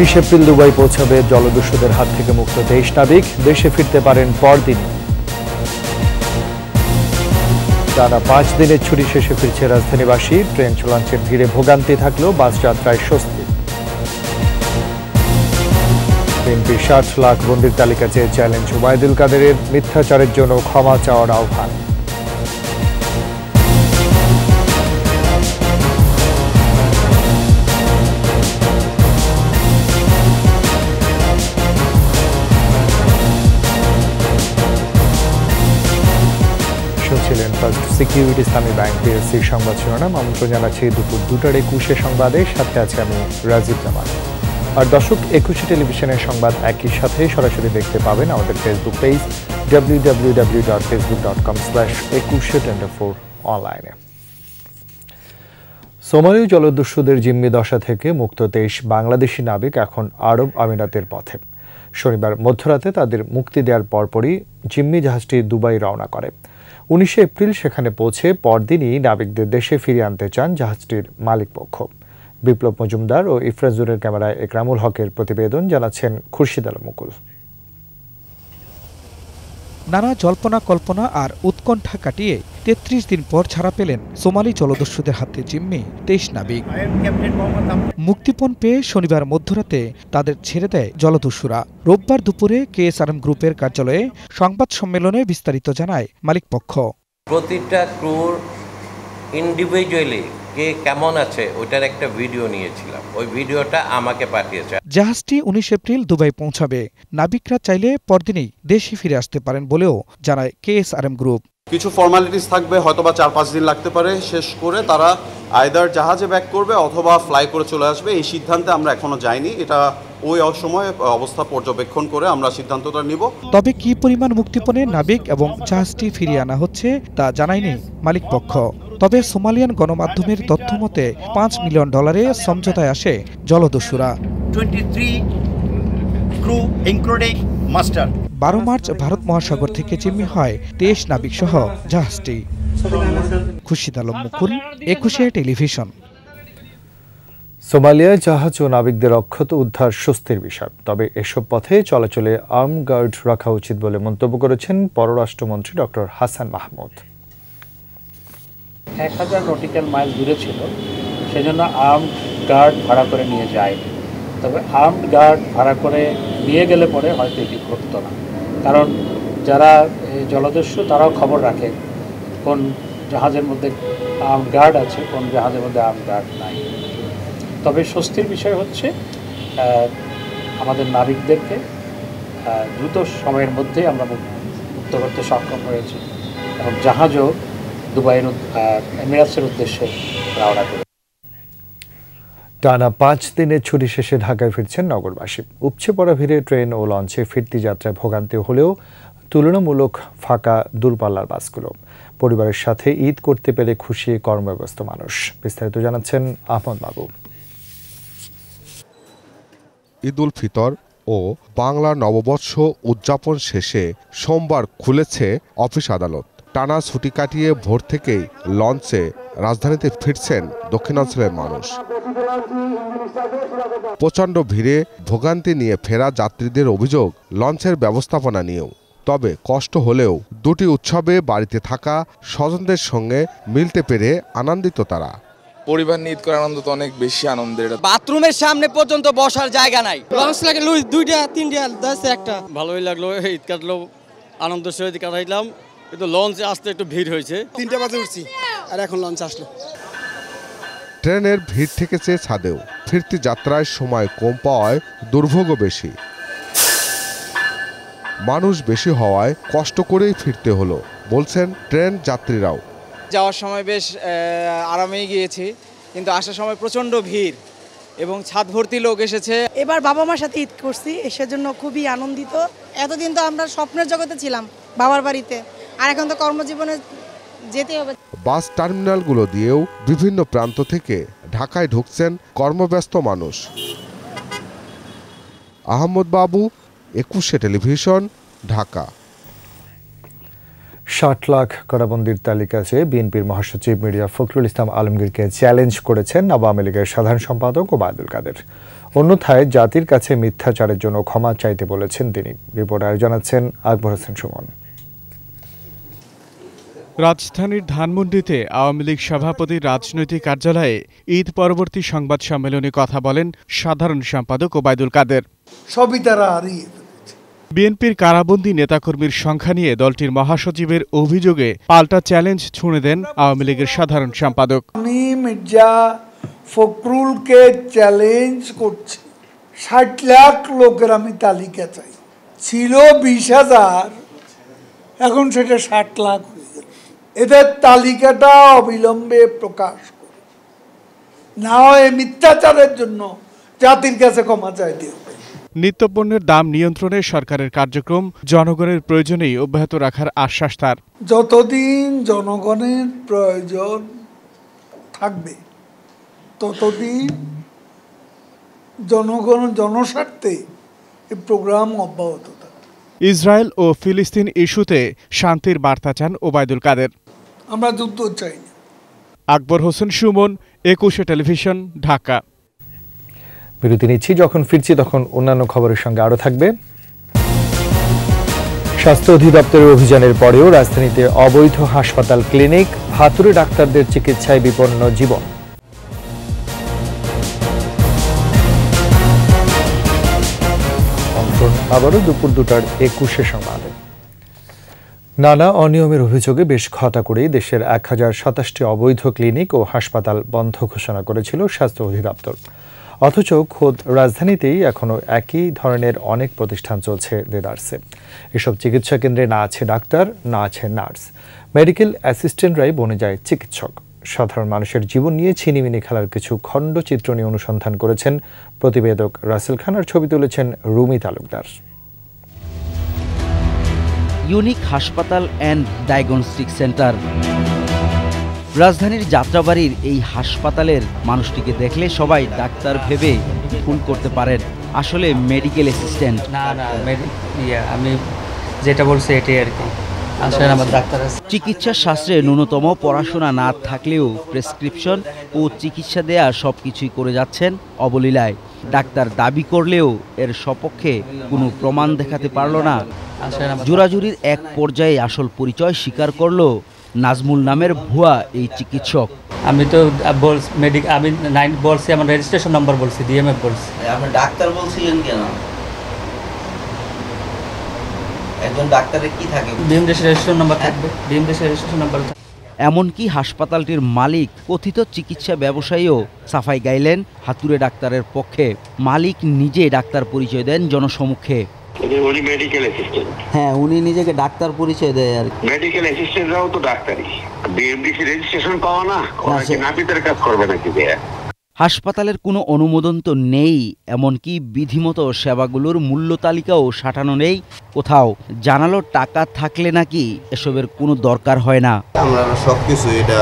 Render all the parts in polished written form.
19 April Dubai পৌঁছাবে জলদস্যুদের হাত থেকে মুক্ত 23 নাবিক। দেশে ফিরতে পারেন পরদিনই। টানা 5 দিনের ছুটি শেষে ফিরছে রাজধানীবাসী। ট্রেন চলাচলের ভিড়ে ভোগান্তি থাকলেও বাস যাত্রায় স্বস্তি। বিএনপির 60 লাখ বন্দির তালিকা চেয়ে চ্যালেঞ্জ ওবায়দুল কাদেরের। মিথ্যাচারের জন্য ক্ষমা চাওয়ার আহ্বান। ছিলেন ফার্স্ট সিকিউরিটি ইসলামী ব্যাংক পিএলসির সংবাদ শিরোনাম। আমন্ত্রণ জানাচ্ছি দুপুর 2টার 21 সংবাদে। সাথে আছে আমি রাজীব জামান। আর দর্শক, 21 টেলিভিশনের সংবাদ একই সাথে সরাসরি দেখতে পাবেন আমাদের ফেসবুক পেজ www.facebook.com/2124 অনলাইনে। সোমালি জলদস্যুদের জিম্মি দশা থেকে মুক্ত 23 বাংলাদেশি নাবিক এখন আরব আমিরাতের পথে। শনিবার মধ্যরাতে তাদের মুক্তি দেওয়ার পরপরই জিম্মি জাহাজটি দুবাই রওনা করে। 19 এপ্রিল সেখানে পৌঁছে পরদিনই নাবিকদের দেশে ফিরিয়ে আনতে চান জাহাজটির মালিকপক্ষ। বিপ্লব মজুমদার ও ইফরাজুরের ক্যামেরায় একরামুল হকের প্রতিবেদন, জানাচ্ছেন খুরশিদ আলম মুকুল। নানা জল্পনা কল্পনা আর উৎকণ্ঠা কাটিয়ে 33 দিন পর ছাড়া পেলেন সোমালি জলদস্যুদের হাতে জিম্মি 23 নাবিক। মুক্তিপণ পেয়ে শনিবার মধ্যরাতে তাদের ছেড়ে দেয় জলদস্যুরা। রোববার দুপুরে কেএসআরএম গ্রুপের কার্যালয়ে সংবাদ সম্মেলনে বিস্তারিত জানায় মালিকপক্ষ। প্রতিটা ক্রুর ইন্ডিভিজুয়ালি কে কেমন আছে ওটার একটা ভিডিও নিয়েছিলাম, ওই ভিডিওটা আমাকে পাঠিয়েছে। জাহাজটি 19 এপ্রিল দুবাই পৌঁছাবে। নাবিকরা চাইলে পরদিনই দেশে ফিরে আসতে পারেন বলেও জানায় কেএসআরএম গ্রুপ। কিছু ফর্মালিটিস থাকবে, হয়তোবা 4-5 দিন লাগতে পারে। শেষ করে তারা আইদার জাহাজে ব্যাক করবে অথবা ফ্লাই করে চলে আসবে। এই সিদ্ধান্তে আমরা এখনো যাইনি। এটা ওই সময় অবস্থা পর্যবেক্ষণ করে আমরা সিদ্ধান্তটা নিব। তবে কি পরিমাণ মুক্তিপণে নাবিক এবং জাহাজটি ফিরিয়ে আনা হচ্ছে তা জানায়নি মালিকপক্ষ। তবে সোমালিয়ান গণমাধ্যমের তথ্য মতে $5 মিলিয়ন সমঝোতায় আসে জলদস্যুরা। 12 মার্চ ভারত মহাসাগর থেকে জিম্মি হয় 23 নাবিক সহ জাহাজটি। খুরশিদ আলম মুকুল, 21 টেলিভিশন। সোমালিয়ায় জাহাজ ও নাবিকদের অক্ষত উদ্ধার স্বস্তির বিষয়। তবে এসব পথে চলাচলে আর্ম গার্ড রাখা উচিত বলে মন্তব্য করেছেন পররাষ্ট্রমন্ত্রী doctor Hasan Mahmud. 1000 nautical mile দূরে ছিল, সেজন্য আর্মড গার্ড ভাড়া করে নিয়ে যায়নি। তবে আর্মড গার্ড ভাড়া করে নিয়ে গেলে পরে হয়তো এটি ঘটতো না, কারণ যারা জলদস্যু তারাও খবর রাখে কোন জাহাজের মধ্যে আর্মড গার্ড আছে, কোন জাহাজের মধ্যে আর্মড গার্ড নাই। তবে স্বস্তির বিষয় হচ্ছে আমাদের নাবিকদেরকে দ্রুত সময়ের মধ্যেই আমরা মুক্ত করতে সক্ষম হয়েছি এবং জাহাজও দুবাইয়ের এমিরাতসের উদ্দেশ্যে রওনা করে। টানা 5 দিনের ছুটি শেষে ঢাকায় ফিরছেন নগরবাসী। উপচে পড়া ভিড়ে ট্রেন ও লঞ্চে ফিরতি যাত্রায় ভোগান্তি হলেও তুলনামূলক ফাঁকা দূরপাল্লার বাসগুলো। পরিবারের সাথে ঈদ করতে পেরে খুশি কর্মব্যস্ত মানুষ। বিস্তারিত জানাচ্ছেন আহমদ বাবু। ঈদ উল ফিতর ও বাংলা নববর্ষ উদযাপন শেষে সোমবার খুলেছে অফিস আদালত। টানা ছুটি কাটিয়ে ভোর থেকেই লঞ্চে রাজধানীতে ফিরছেন দক্ষিণাঞ্চলের মানুষ। প্রচণ্ড ভিড়ে ভোগান্তি নিয়ে ফেরা যাত্রীদের অভিযোগ লঞ্চের ব্যবস্থাপনা নিয়েও। তবে কষ্ট হলেও দুটি উৎসবে বাড়িতে থাকা স্বজনদের সঙ্গে মিলতে পেরে আনন্দিত তারা। পরিবার নিয়ে ঈদ করার আনন্দ তো অনেক বেশি আনন্দের। বাথরুমের সামনে পর্যন্ত বসার জায়গা নাই। লঞ্চ লাগে 2-3 একটা ভালোই লাগলো। ঈদ কাটলো, আনন্দের সহিত কাটাইলাম, কিন্তু লঞ্চে আসতে একটু ভিড় হয়েছে। 3টা বাজে উঠছি আর এখন লঞ্চ আসলো। ট্রেনের ভিড় থেকেছে ছাদেও। ফিরতি যাত্রায় সময় কম পাওয়ায় দুর্ভোগ বেশি। মানুষ বেশি হওয়ায় কষ্ট করেই ফিরতে হলো বলছেন ট্রেন যাত্রীরাও। যাওয়ার সময় বেশ আরামেই গিয়েছি, কিন্তু আসার সময় প্রচণ্ড ভিড় এবং ছাদ ভর্তি লোক এসেছে। এবার বাবা মার সাথে ঈদ করছি, সেজন্য খুবই আনন্দিত। এতদিন তো আমরা স্বপ্নের জগতে ছিলাম বাবার বাড়িতে, আর এখন তো কর্মজীবনে যেতে হবে। বাস টার্মিনালগুলো দিয়েও বিভিন্ন প্রান্ত থেকে ঢাকায় ঢুকছেন কর্মব্যস্ত মানুষ। আহমদ বাবু, 21 টেলিভিশন, ঢাকা। 60 লাখ কারাবন্দির তালিকা চেয়ে বিএনপির মহাসচিব মির্জা ফখরুল ইসলাম আলমগীরকে চ্যালেঞ্জ করেছেন আওয়ামী লীগের সাধারণ সম্পাদক ওবায়দুল কাদের। অন্যথায় জাতির কাছে মিথ্যাচারের জন্য ক্ষমা চাইতে বলেছেন তিনি। রিপোর্ট আয়োজন জানাচ্ছেন আকবর হোসেন সুমন। রাজধানীর ধানমন্ডিতে আওয়ামী লীগ সভাপতির রাজনৈতিক কার্যালয়ে ঈদ পরবর্তী সংবাদ সম্মেলনে কথা বলেন সাধারণ সম্পাদক ওবায়দুল কাদের। সবই তারা হারিয়ে বিএনপির কারাবন্দী নেতাকর্মীর সংখ্যা নিয়ে দলটির মহাসচিবের অভিযোগে পাল্টা চ্যালেঞ্জ ছুঁড়ে দেন আওয়ামী লীগের সাধারণ সম্পাদক। আমি মির্জা ফখরুলকে চ্যালেঞ্জ করছি, ৬০ লাখ লোকের আমি তালিকা চাই। ছিল ২০,০০০, এখন সেটা ৬০ লাখ হয়ে গেল। এদের তালিকাটা অবিলম্বে প্রকাশ করে, না হয় মিথ্যাচারের জন্য জাতির কাছে ক্ষমা চাইতে হবে। নিত্যপণ্যের দাম নিয়ন্ত্রণে সরকারের কার্যক্রম জনগণের প্রয়োজনেই অব্যাহত রাখার আশ্বাস তার। যতদিন জনগণের প্রয়োজন থাকবে ততদিন জনস্বার্থে এই প্রোগ্রাম অব্যাহত থাকবে। ইসরায়েল ও ফিলিস্তিন ইস্যুতে শান্তির বার্তা চান ওবায়দুল কাদের। আমরা যুদ্ধ চাই না। আকবর হোসেন সুমন, ২১ টেলিভিশন, ঢাকা। বিরতি নিচ্ছি, যখন ফিরছি তখন অন্যান্য খবরের সঙ্গে আরও থাকবে। স্বাস্থ্য অধিদপ্তরের অভিযানের পরেও রাজধানীতে অবৈধ হাসপাতাল, ক্লিনিক, হাতুড়ে ডাক্তারদের চিকিৎসায় বিপন্ন জীবন। আবারও দুপুর ২টার ২১ সংবাদে। নানা অনিয়মের অভিযোগে বেশ ঘটা করেই দেশের ১,০২৭টি অবৈধ ক্লিনিক ও হাসপাতাল বন্ধ ঘোষণা করেছিল স্বাস্থ্য অধিদপ্তর। অথচ খোদ রাজধানীতেই এখনও একই ধরনের অনেক প্রতিষ্ঠান চলছে দেদারসে। এসব চিকিৎসা কেন্দ্রে না আছে ডাক্তার, না আছে নার্স, মেডিকেল অ্যাসিস্ট্যান্টরাই বনে যায় চিকিৎসক। সাধারণ মানুষের জীবন নিয়ে ছিনিমিনি খেলার কিছু খণ্ডচিত্র নিয়ে অনুসন্ধান করেছেন প্রতিবেদক রাসেল খান, আর ছবি তুলেছেন রুমি তালুকদার। ইউনিক হাসপাতাল অ্যান্ড ডায়াগনস্টিক সেন্টার। রাজধানীর যাত্রাবাড়ির এই হাসপাতালের মানুষটিকে দেখলে সবাই ডাক্তার ভেবে ভুল করতে পারেন, আসলে মেডিকেল অ্যাসিস্ট্যান্ট। না আমি যেটা বলছি এটাই আর কি, আসলে আমার ডাক্তার আছে। চিকিৎসা শাস্ত্রে ন্যূনতম পড়াশোনা না থাকলেও প্রেসক্রিপশন ও চিকিৎসা দেয়া সবকিছুই করে যাচ্ছেন অবলীলায়। ডাক্তার দাবি করলেও এর সপক্ষে কোনো প্রমাণ দেখাতে পারল না। জোরাজুরির এক পর্যায়ে আসল পরিচয় স্বীকার করল নাজমুল নামের ভুয়া এই চিকিৎসক। আমি তো আমি 9 বলছি, আমার রেজিস্ট্রেশন নাম্বার বলছি, ডিএমএফ বলছি। আপনি ডাক্তার বলছিলেন কেন? একজন ডাক্তারের কি থাকে? ডিএমএফ রেজিস্ট্রেশন নাম্বার থাকবে, ডিএমএফ রেজিস্ট্রেশন নাম্বার। এমনকি হাসপাতালটির মালিক কথিত চিকিৎসা ব্যবসায়ীও সাফাই গাইলেন হাতুড়ে ডাক্তারের পক্ষে। মালিক নিজে ডাক্তার পরিচয় দেন জনসমক্ষে। উনি মেডিকেল অ্যাসিস্ট্যান্ট। হ্যাঁ, উনি নিজেকে ডাক্তার পরিচয় দেয় আর মেডিকেল অ্যাসিস্ট্যান্টরাও তো ডাক্তারই। বিএমডিসি রেজিস্ট্রেশন পাওয়া না, ওরা কি নাপিতের কাজ করবে নাকি? হাসপাতালের কোনো অনুমোদন তো নেই, এমনকি বিধিমতো সেবাগুলোর মূল্য তালিকাও সাঁটানো নেই কোথাও। জানালো টাকা থাকলে নাকি এসবের কোনো দরকার হয় না। আমরা সবকিছু এটা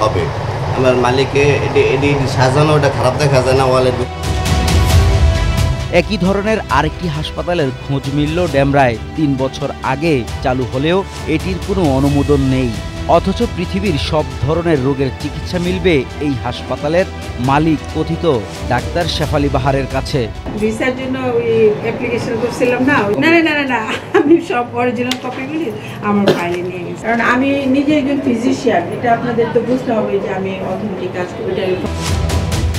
হবে, আমার মালিকে এটি সাজানো, ওটা খারাপ দেখা যায় না ওয়ালের। একই ধরনের আরেকটি হাসপাতালের খোঁজ মিলল ডেমরায়। ৩ বছর আগে চালু হলেও এটির কোনো অনুমোদন নেই। অথচ পৃথিবীর সব ধরনের রোগের চিকিৎসা মিলবে এই হাসপাতালের মালিক কথিত ডাক্তার শেফালি বাহারের কাছে। ভিসার জন্য ওই অ্যাপ্লিকেশন করছিলাম না, না আমি সব অরিজিনাল কপিগুলি আমার ফাইলে নিয়ে গেছি, কারণ আমি নিজে একজন ফিজিশিয়ান। এটা আপনাদের তো বুঝতে হবে যে আমি অথেন্টিক কাজ করি।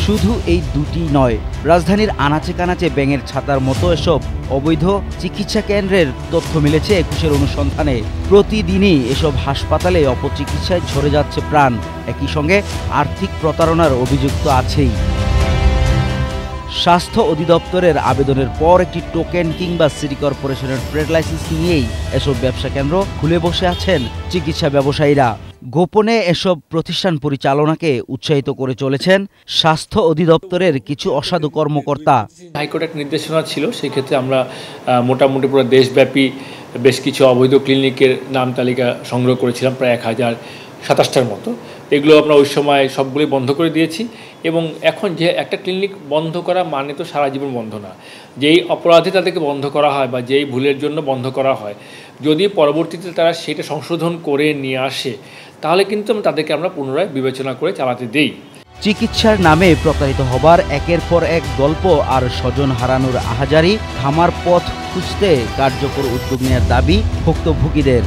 শুধু এই দুটি নয়, রাজধানীর আনাচে কানাচে ব্যাঙের ছাতার মতো এসব অবৈধ চিকিৎসা কেন্দ্রের তথ্য মিলেছে ২১-এর অনুসন্ধানে। প্রতিদিনই এসব হাসপাতালে অপচিকিৎসায় ঝরে যাচ্ছে প্রাণ। একই সঙ্গে আর্থিক প্রতারণার অভিযোগ তো আছেই। স্বাস্থ্য অধিদপ্তরের আবেদনের পর একটি টোকেন কিংবা সিটি কর্পোরেশনের ট্রেড লাইসেন্স নিয়েই এসব ব্যবসা কেন্দ্র খুলে বসে আছেন চিকিৎসা ব্যবসায়ীরা। গোপনে এসব প্রতিষ্ঠান পরিচালনাকে উৎসাহিত করে চলেছেন স্বাস্থ্য অধিদপ্তরের কিছু অসাধু কর্মকর্তা। হাইকোর্ট এক নির্দেশনা ছিল, সেই ক্ষেত্রে আমরা মোটামুটি পুরো দেশব্যাপী বেশ কিছু অবৈধ ক্লিনিকের নাম তালিকা সংগ্রহ করেছিলাম, প্রায় ১,০২৭টার মতো। এগুলো আমরা ওই সময় সবগুলোই বন্ধ করে দিয়েছি। এবং এখন যে একটা ক্লিনিক বন্ধ করা মানে তো সারা জীবন বন্ধ না। যেই অপরাধে তাদেরকে বন্ধ করা হয় বা যেই ভুলের জন্য বন্ধ করা হয়, যদি পরবর্তীতে তারা সেটা সংশোধন করে নিয়ে আসে, তাহলে কিন্তু তাদেরকে আমরা পুনরায় বিবেচনা করে চালাতে দেই। চিকিৎসার নামে প্রতারিত হবার একের পর এক গল্প আর স্বজন হারানোর আহাজারি থামার পথ খুঁজতে কার্যকর উদ্যোগ নেওয়ার দাবি ভুক্তভোগীদের।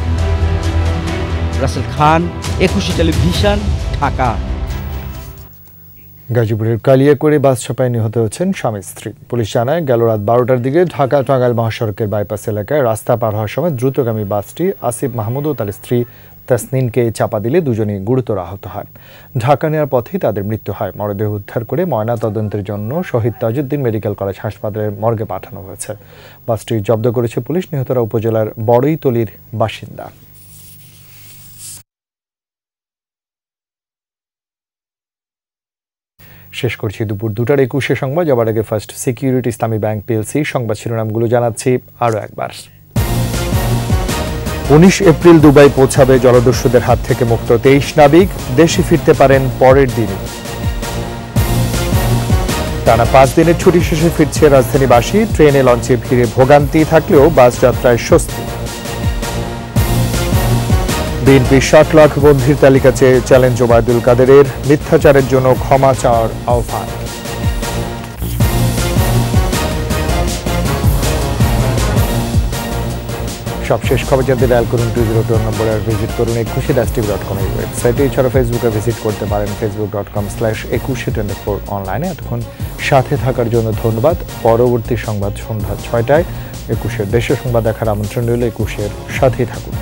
রাসেল খান, একুশে টেলিভিশন, ঢাকা। গাজীপুরের কালিয়াকৈরে বাস চাপায় নিহত হয়েছেন স্বামী স্ত্রী। পুলিশ জানায় গেল রাত 12টার দিকে ঢাকা টাঙ্গাইল মহাসড়কের বাইপাস এলাকায় রাস্তা পার হওয়ার সময় দ্রুতগামী বাসটি আসিফ মাহমুদ ও তার স্ত্রী তাসনিনকে চাপা দিলে দুজনেই গুরুতর আহত হয়। ঢাকা নেওয়ার পথেই তাদের মৃত্যু হয়। মরদেহ উদ্ধার করে ময়না তদন্তের জন্য শহীদ তাজউদ্দিন মেডিকেল কলেজ হাসপাতালের মর্গে পাঠানো হয়েছে। বাসটি জব্দ করেছে পুলিশ। নিহতরা উপজেলার বড়ইতলির বাসিন্দা। শেষ করছি দুপুর 2টার 21 সংবাদ। যাবার আগে ফার্স্ট সিকিউরিটি ইসলামী ব্যাংক পিএলসি সংবাদ শিরোনামগুলো জানাচ্ছি আরও একবার। 19 এপ্রিল দুবাই পৌঁছাবে জলদস্যুদের হাত থেকে মুক্ত 23 নাবিক। দেশে ফিরতে পারেন পরের দিনই। টানা 5 দিনের ছুটি শেষে ফিরছে রাজধানীবাসী। ট্রেনে লঞ্চে ভিড়ে ভোগান্তি থাকলেও বাস যাত্রায় স্বস্তি। বিএনপি 60 লাখ বন্দির তালিকা চেয়ে চ্যালেঞ্জ ওবায়দুল কাদেরের। মিথ্যাচারের জন্য ক্ষমা চাওয়ার আহ্বান। সবশেষ খবর জানতে ডায়াল করুন 202 নম্বরে আর ভিজিট করুন equushe-tv.com এর ওয়েবসাইটে। এছাড়া ফেসবুকে ভিজিট করতে পারেন facebook.com/equushe24 অনলাইনে। এতক্ষণ সাথে থাকার জন্য ধন্যবাদ। পরবর্তী সংবাদ সন্ধ্যা 6টায়। একুশের দেশের সংবাদ দেখার আমন্ত্রণ রইল। একুশের সাথেই থাকুন।